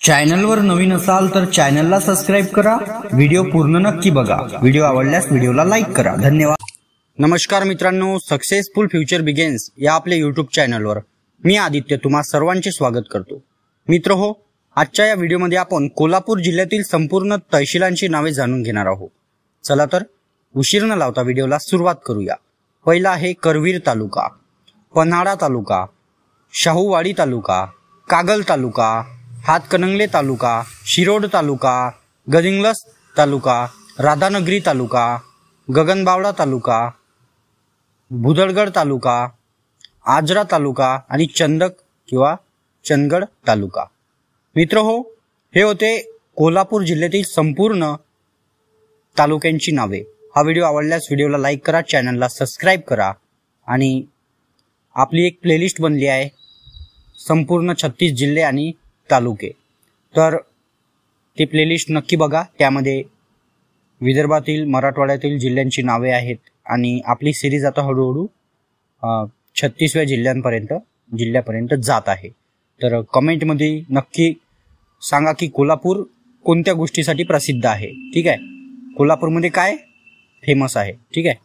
चॅनलवर नवीन असाल तर चॅनलला सबस्क्राइब करा, व्हिडिओ पूर्ण नक्की बघा, व्हिडिओ आवडल्यास व्हिडिओला लाईक करा. धन्यवाद. नमस्कार मित्रांनो, सक्सेसफुल फ्युचर बिगिन्स या आपल्या यूट्यूब चॅनलवर मी आदित्य तुम्हा सर्वांचे स्वागत करतो. मित्र हो, आजच्या या व्हिडिओमध्ये आपण कोल्हापूर जिल्ह्यातील संपूर्ण तहसीलांची नावे जाणून घेणार आहोत. चला तर उशीर न लावता व्हिडिओला सुरुवात करूया. पहिला आहे करवीर तालुका, पन्हाळा तालुका, शाहूवाडी तालुका, कागल तालुका, हातकणंगले तालुका, शिरोड तालुका, गडिंग्लज तालुका, राधानगरी तालुका, गगनबावडा तालुका, भुदळगड तालुका, आजरा तालुका आणि चंदक किंवा चंदगड तालुका. मित्र हो, हे होते कोल्हापूर जिल्ह्यातील संपूर्ण तालुक्यांची नावे. हा व्हिडिओ आवडल्यास व्हिडिओला लाईक करा, चॅनलला सबस्क्राइब करा आणि आपली एक प्लेलिस्ट बनली आहे संपूर्ण 36 जिल्हे आणि तालुके. तर ती प्लेलिस्ट नक्की बघा. त्यामध्ये विदर्भातील मराठवाड्यातील जिल्ह्यांची नावे आहेत आणि आपली सिरीज आता हळूहळू 36व्या जिल्ह्यापर्यंत जात आहे. तर कमेंटमध्ये नक्की सांगा की कोल्हापूर कोणत्या गोष्टीसाठी प्रसिद्ध आहे. ठीक आहे, कोल्हापूरमध्ये काय फेमस आहे. ठीक आहे.